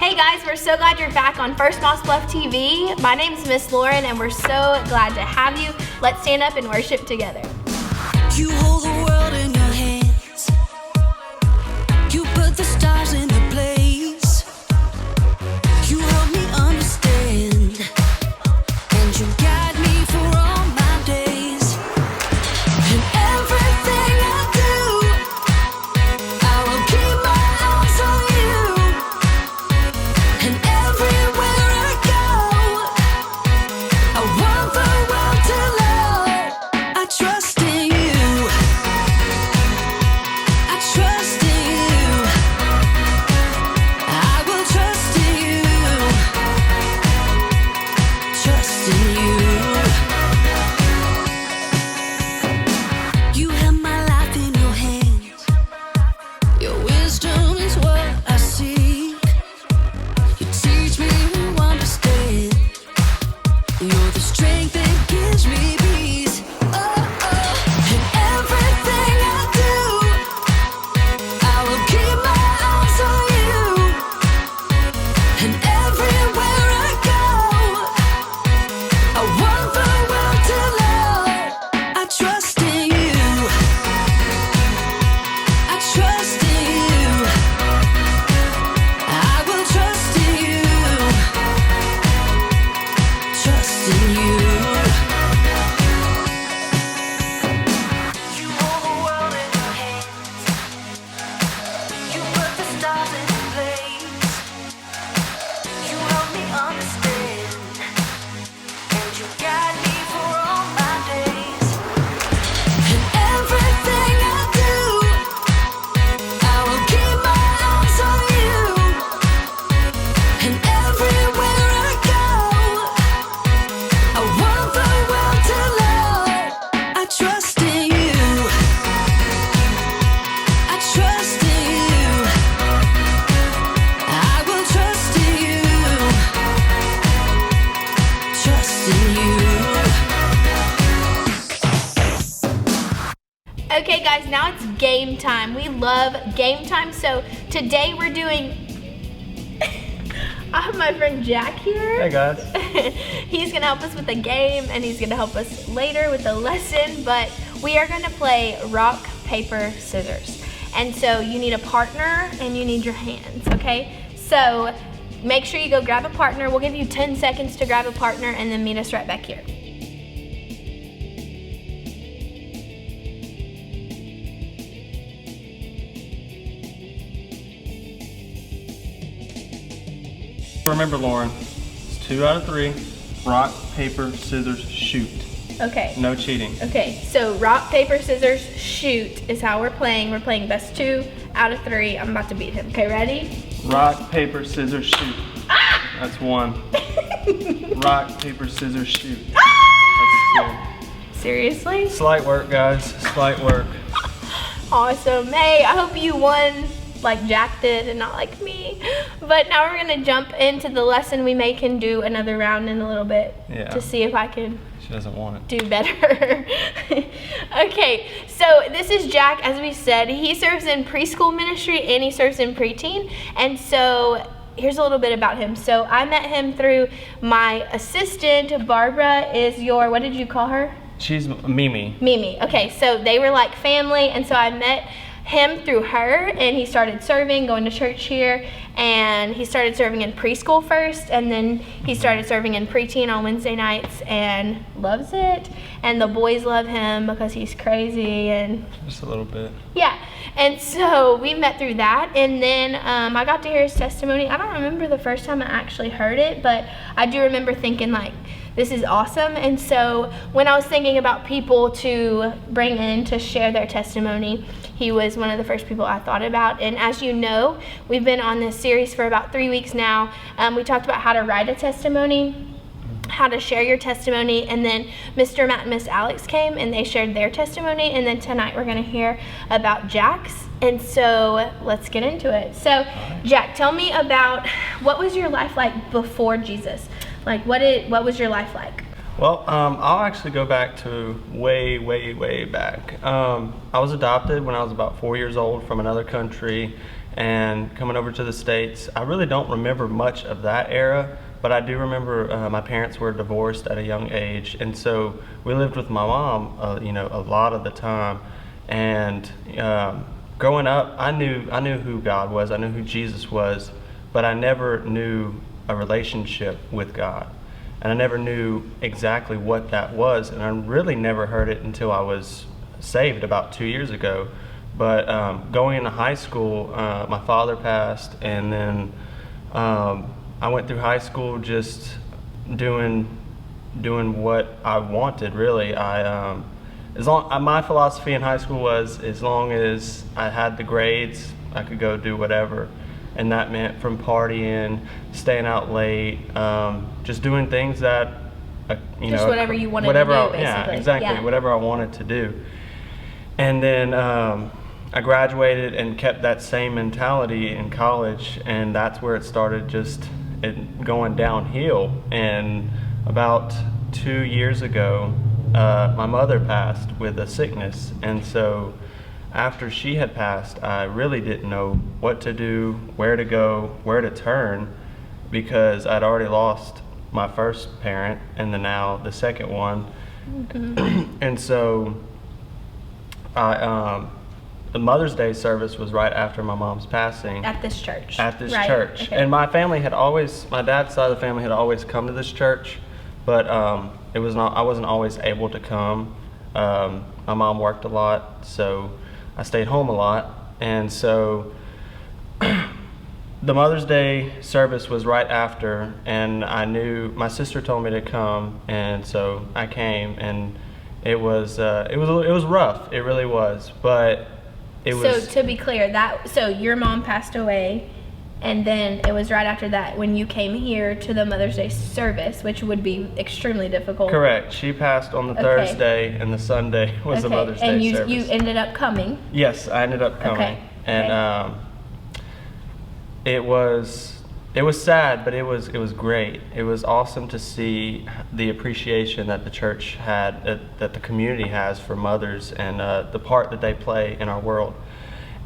Hey guys, we're so glad you're back on First Bluff TV. My name's Miss Lauren and we're so glad to have you. Let's stand up and worship together. You hold the world in your hands. You put the stars in their place. You help me understand. And you guide me for all my days. And everything I do, I will keep my eyes on you. And everywhere I go, I want the world to know I trust in you. I trust in you. I will trust in you. Trust in you. You have my life in your hands. Your wisdom is what I seek. You teach me to understand. You're the strength that gives me peace. Oh, oh. And everything I do, I will keep my eyes on you. And everywhere I go, I want the world to know I trust in you. I trust in you. I will trust in you. Trust in you. You hold the world in your hands. You put the stars in place. You help me understand. And you guide me for all my days. And everything I do, I will keep my eyes on you. And everywhere I go, I want the world to know I trust in you. I trust in you. I will trust in you. Trust in you. Okay guys, now it's game time. We love game time. So today we're doing, I have my friend Jack here. Hey guys. He's gonna help us with the game and he's gonna help us later with the lesson, but we are gonna play rock, paper, scissors. And so you need a partner and you need your hands, okay? So make sure you go grab a partner. We'll give you 10 seconds to grab a partner and then meet us right back here. Remember, Lauren, it's 2 out of 3. Rock, paper, scissors, shoot. Okay. No cheating. Okay, so rock, paper, scissors, shoot is how we're playing. We're playing best 2 out of 3. I'm about to beat him. Okay, ready? Rock, paper, scissors, shoot. That's 1. Rock, paper, scissors, shoot. That's Seriously? 2. Slight work, guys. Slight work. Awesome. Hey, I hope you won like Jack did and not like me. But now we're gonna jump into the lesson. We can do another round in a little bit to see if I can She doesn't want it. do better. Okay, so this is Jack, as we said. He serves in preschool ministry and he serves in preteen. And so here's a little bit about him. So I met him through my assistant. Barbara is your, what did you call her? She's Mimi. Mimi. Okay, so they were like family, and so I met him through her, and he started serving, going to church here, and he started serving in preschool first, and then he started serving in preteen on Wednesday nights and loves it. And the boys love him because he's crazy and Just a little bit. yeah. And so we met through that, and then I got to hear his testimony. I don't remember the first time I actually heard it, but I do remember thinking like, this is awesome. And so when I was thinking about people to bring in to share their testimony, he was one of the first people I thought about. And as you know, we've been on this series for about 3 weeks now. We talked about how to write a testimony, how to share your testimony, and then Mr. Matt and Miss Alex came and they shared their testimony, and then tonight we're going to hear about Jack's. And so let's get into it. So Jack, tell me about, what was your life like before Jesus? Like what was your life like? Well, I'll actually go back to way back. I was adopted when I was about 4 years old from another country, and coming over to the States. I really don't remember much of that era, but I do remember my parents were divorced at a young age, and so we lived with my mom, a lot of the time. And growing up, I knew who God was, I knew who Jesus was, but I never knew a relationship with God, and I never knew exactly what that was, and I really never heard it until I was saved about 2 years ago. But going into high school, my father passed, and then I went through high school just doing what I wanted. Really, my philosophy in high school was, as long as I had the grades, I could go do whatever, and that meant from partying, staying out late, just doing things that just whatever you wanted to do, basically. Yeah, exactly, yeah. Whatever I wanted to do. And then I graduated and kept that same mentality in college, and that's where it started going downhill. And about 2 years ago, my mother passed with a sickness, and so after she had passed, I really didn't know what to do, where to go, where to turn, because I'd already lost my first parent and then now the second one. Mm-hmm. And so the Mother's Day service was right after my mom's passing. At this church. At this right. church. Okay. And my dad's side of the family had always come to this church, but I wasn't always able to come. My mom worked a lot, so I stayed home a lot. And so the Mother's Day service was right after, and I knew my sister told me to come, and so I came, and it was rough. It really was, but it was. So to be clear, so your mom passed away, and then it was right after that when you came here to the Mother's Day service, which would be extremely difficult. Correct. She passed on the Thursday, and the Sunday was the Mother's Day service. And you ended up coming. Yes, I ended up coming. Okay. And it was sad, but it was great. It was awesome to see the appreciation that the church had, that the community has for mothers, and the part that they play in our world.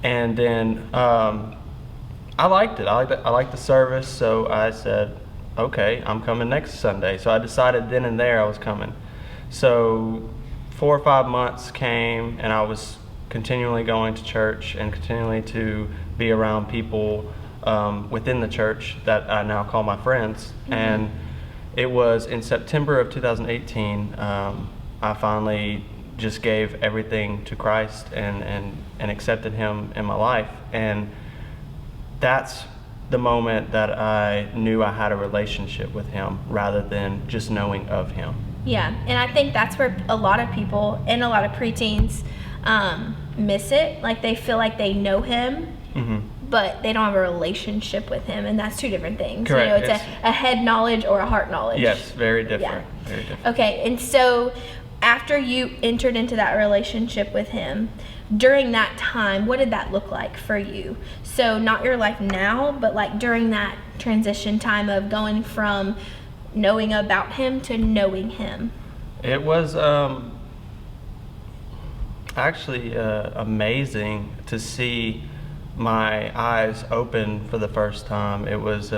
And then I liked it. I liked the service, so I said, okay, I'm coming next Sunday. So I decided then and there I was coming. So 4 or 5 months came, and I was continually going to church and continually to be around people within the church that I now call my friends. Mm-hmm. And it was in September of 2018, I finally just gave everything to Christ and accepted Him in my life. And that's the moment that I knew I had a relationship with Him rather than just knowing of Him. Yeah, and I think that's where a lot of people and a lot of preteens miss it. Like, they feel like they know Him, mm-hmm. but they don't have a relationship with Him, and that's two different things. Correct. It's a head knowledge or a heart knowledge. Yes, very different. Yeah. Very different. Okay, and so after you entered into that relationship with Him, during that time, what did that look like for you? So not your life now, but like during that transition time of going from knowing about Him to knowing Him. It was actually amazing to see my eyes open for the first time. It was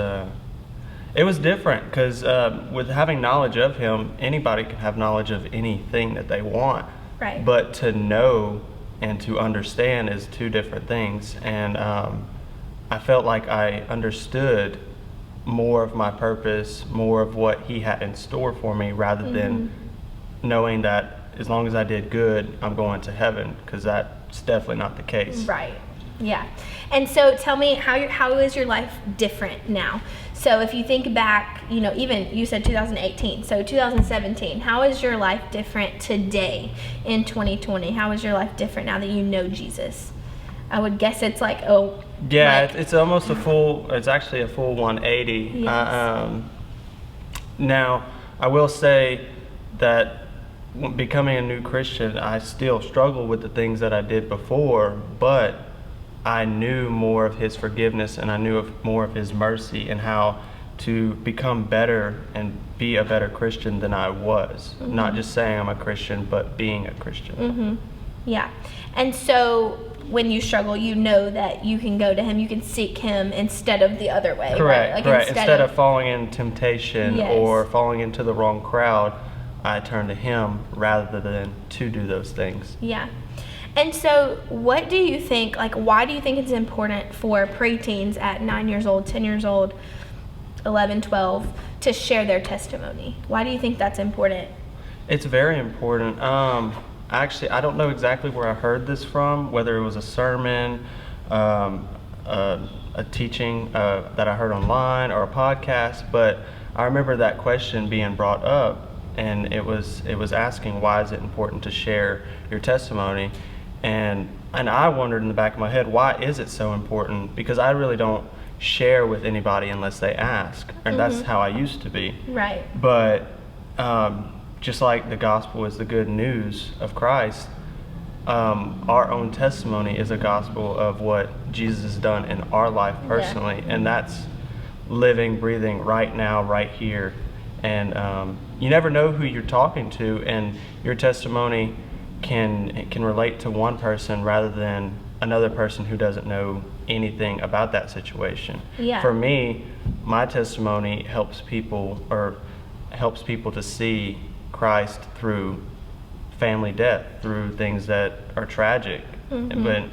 different because with having knowledge of Him, anybody can have knowledge of anything that they want. Right. But to know and to understand is two different things. And I felt like I understood more of my purpose, more of what He had in store for me, rather mm-hmm. than knowing that as long as I did good, I'm going to heaven, because that's definitely not the case. Right. Yeah. And so tell me, how is your life different now? So if you think back, even you said 2018, so 2017, how is your life different today in 2020? How is your life different now that you know Jesus? I would guess it's like, it's almost it's actually a full 180. Yes. Now, I will say that becoming a new Christian, I still struggle with the things that I did before, but I knew more of His forgiveness, and I knew more of His mercy, and how to become better and be a better Christian than I was. Mm-hmm. Not just saying I'm a Christian, but being a Christian. Mm-hmm. Yeah. And so when you struggle, you know that you can go to him, you can seek him instead of the other way. Correct, right? right. Instead of falling in temptation Yes. or falling into the wrong crowd, I turn to him rather than to do those things. Yeah. And so what do you think, like, why do you think it's important for preteens at 9 years old, 10 years old, 11, 12 to share their testimony? Why do you think that's important? It's very important. Actually, I don't know exactly where I heard this from, whether it was a sermon, a teaching that I heard online, or a podcast, but I remember that question being brought up, and it was asking, why is it important to share your testimony? And I wondered in the back of my head, why is it so important? Because I really don't share with anybody unless they ask, and that's how I used to be. Right. But just like the gospel is the good news of Christ, our own testimony is a gospel of what Jesus has done in our life personally, and that's living, breathing right now, right here. And you never know who you're talking to, and your testimony can relate to one person rather than another person who doesn't know anything about that situation. Yeah. For me, my testimony helps people to see Christ through family death, through things that are tragic. But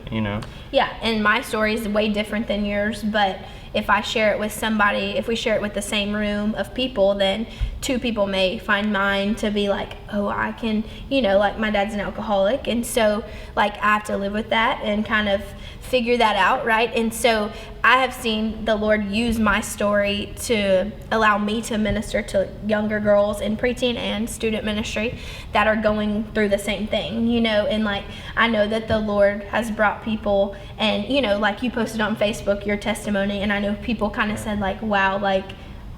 Yeah, and my story is way different than yours, but if I share it with somebody, if we share it with the same room of people, then two people may find mine to be like, oh, I can, like my dad's an alcoholic, and so like I have to live with that and kind of figure that out, right? And so I have seen the Lord use my story to allow me to minister to younger girls in preteen and student ministry that are going through the same thing, and like I know that the Lord has brought people, and like you posted on Facebook your testimony, and I know people kind of said like, wow, like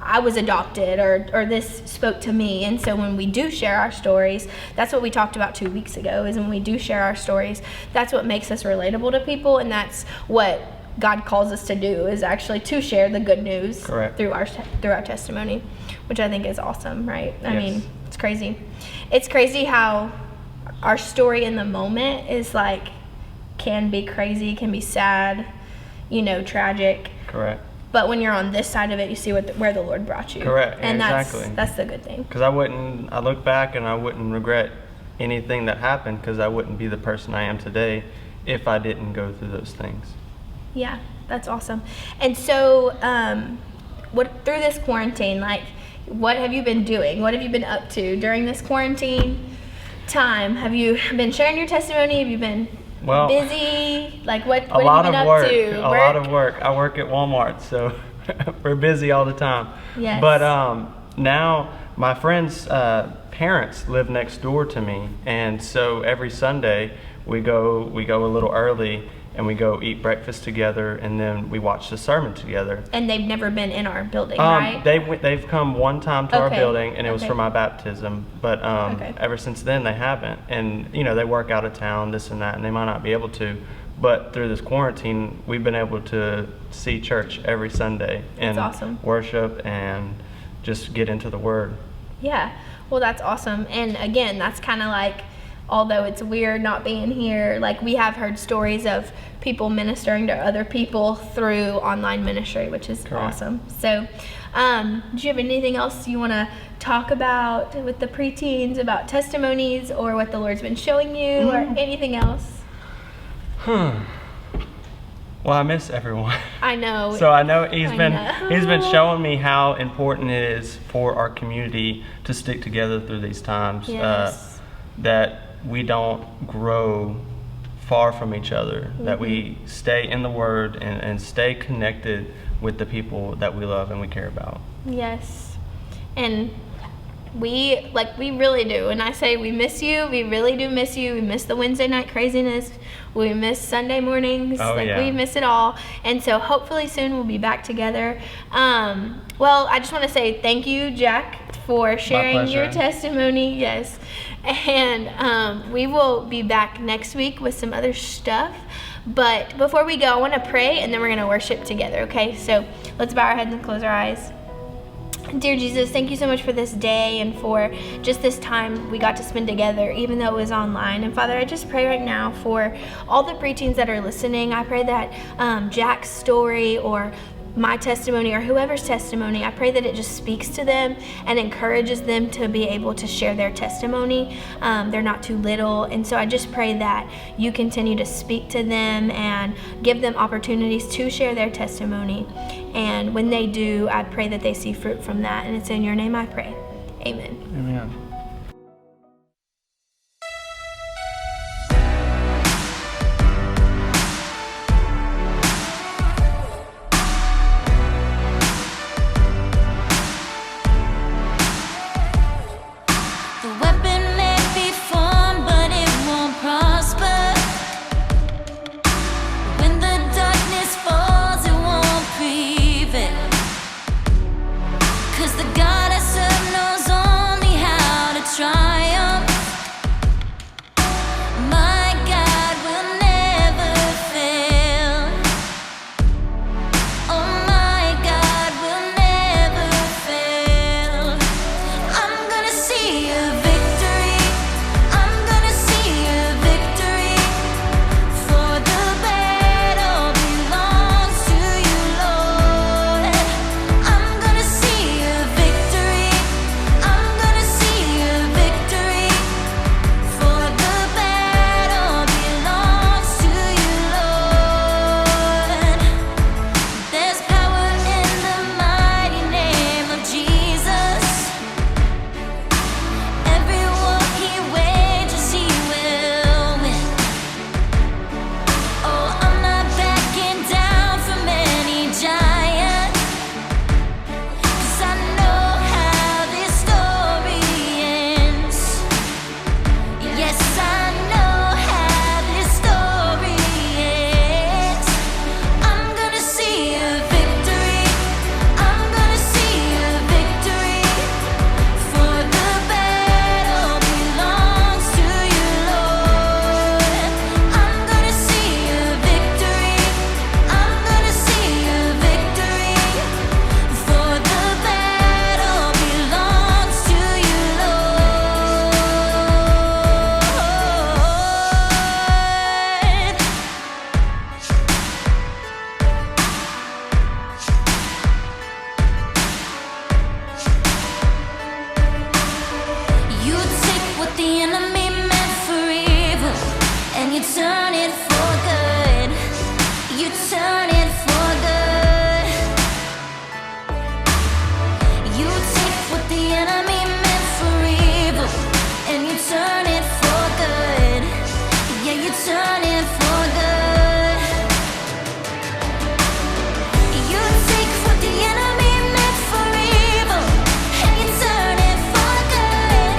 I was adopted, or this spoke to me. And so when we do share our stories, that's what we talked about 2 weeks ago, is when we do share our stories, that's what makes us relatable to people, and that's what God calls us to do, is actually to share the good news. Correct. through our testimony, which I think is awesome, right? I Yes. mean, it's crazy. It's crazy how our story in the moment is like, can be crazy, can be sad, tragic. correct. But when you're on this side of it, you see where the Lord brought you. Correct, And exactly. that's the good thing. Because I look back and I wouldn't regret anything that happened, because I wouldn't be the person I am today if I didn't go through those things. Yeah, that's awesome. And so, through this quarantine, like, what have you been doing? What have you been up to during this quarantine time? Have you been sharing your testimony? Have you been busy? Like, what have you been up to? A lot of work. I work at Walmart, so we're busy all the time. Yes. But now my friends' parents live next door to me, and so every Sunday we go a little early, and we go eat breakfast together, and then we watch the sermon together. And they've never been in our building, right? They've come one time to our Okay. building, and it was Okay. for my baptism. But Okay. ever since then, they haven't. And they work out of town, this and that, and they might not be able to. But through this quarantine, we've been able to see church every Sunday and That's awesome. worship and just get into the Word. Yeah, well, that's awesome. And again, that's kind of like, although it's weird not being here, like we have heard stories of people ministering to other people through online ministry, which is Correct. awesome. So, do you have anything else you want to talk about with the preteens, about testimonies, or what the Lord's been showing you, or anything else? Well, I miss everyone. I know. So I know he's I been know. showing me how important it is for our community to stick together through these times. Yes. That we don't grow far from each other. That we stay in the Word and stay connected with the people that we love and we care about. Yes. And we really do. And I say we miss you. We really do miss you. We miss the Wednesday night craziness. We miss Sunday mornings. Oh, yeah. We miss it all. And so hopefully soon we'll be back together. Well, I just want to say thank you, Jack, for sharing your pleasure. testimony. Yes. And we will be back next week with some other stuff. But before we go, I want to pray, and then we're going to worship together, okay? So let's bow our heads and close our eyes. Dear Jesus, thank you so much for this day and for just this time we got to spend together, even though it was online. And Father, I just pray right now for all the preteens that are listening. I pray that Jack's story or my testimony or whoever's testimony, I pray that it just speaks to them and encourages them to be able to share their testimony. They're not too little, and so I just pray that you continue to speak to them and give them opportunities to share their testimony. And when they do, I pray that they see fruit from that, and it's in your name I pray. Amen. Amen. The weapon may be formed, but it won't prosper. When the darkness falls, it won't prevail. 'Cause the God I serve knows only how to triumph. My God will never fail. Oh, my God will never fail. I'm gonna see a victory. I'm gonna see a victory. For the battle belongs to you, Lord. I'm gonna see a victory. I'm gonna see a victory. For the battle belongs to you, Lord. There's power in the mighty name of Jesus. Every war he wages, he will win. Oh, I'm not backing down from any giant. 'Cause I know how this story ends. Yes, I know how this story ends. I'm gonna see a victory. I'm gonna see a victory. For the battle belongs to you, Lord. I'm gonna see a victory. I'm gonna see a victory. For the battle belongs to you, Lord. You take what the enemy meant for evil and you turn it for good. You turn it for good. You take what the enemy meant for evil and you turn it for good. Yeah, you turn it for good. You take what the enemy meant for evil and you turn it for good.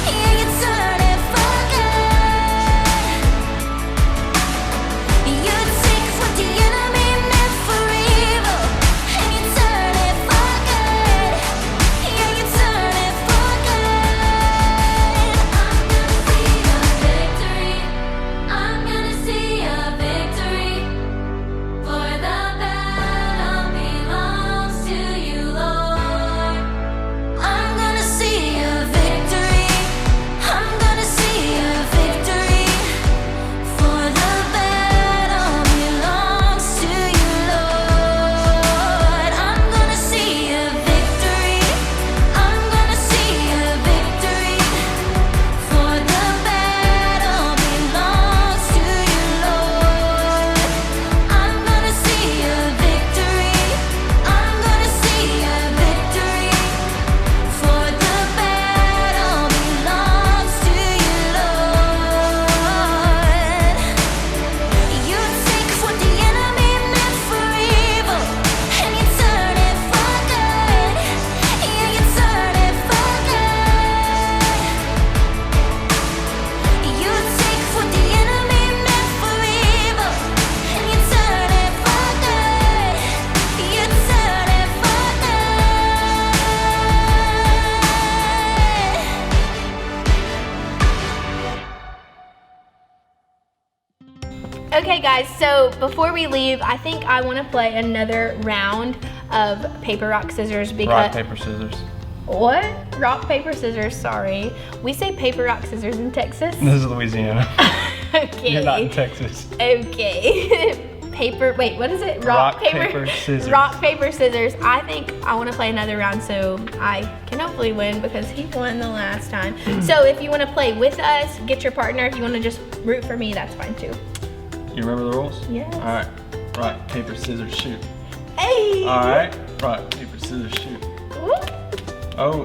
Yeah, you turn it for good. You take what the enemy meant for evil and you turn it for good. Yeah, you turn it for good. I'm gonna see a victory. For the battle belongs to you, Lord. I'm gonna see a victory. I'm gonna see a victory. For the battle belongs to you, Lord. I'm gonna see a victory. I'm gonna see a victory. For the battle belongs to you, Lord. I'm gonna see a victory. I'm gonna see a victory. For the battle belongs to you, Lord. You take what the enemy meant for evil and you turn it for good. Yeah, you turn it for good. You take what the enemy meant for evil and you turn it for good. You turn it for good. Okay, guys, so before we leave, I think I want to play another round of paper, rock, scissors because Rock, paper, scissors. what? Rock, paper, scissors. Sorry, we say paper, rock, scissors in Texas. This is Louisiana. Okay. You're not in Texas. Okay. Paper. Wait, what is it? Rock, paper, scissors. Rock, paper, scissors. I think I want to play another round so I can hopefully win because he won the last time. So if you want to play with us, get your partner. If you want to just root for me, that's fine too. You remember the rules? Yes. All right. Rock, paper, scissors, shoot. Hey. All right. Rock, paper, scissors, shoot. Whoop. Oh.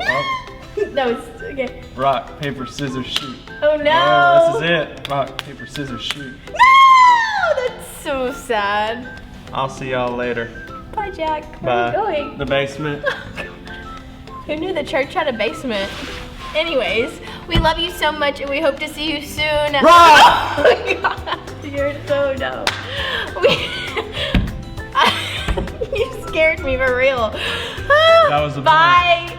No, it's okay. Rock, paper, scissors, shoot. Oh no. Oh, this is it. Rock, paper, scissors, shoot. No, that's so sad. I'll see y'all later. Bye, Jack. Where Bye. are you going? The basement. Who knew the church had a basement? Anyways, we love you so much and we hope to see you soon. Rock! Oh my god, you're so dumb. You scared me for real. That was a Bye.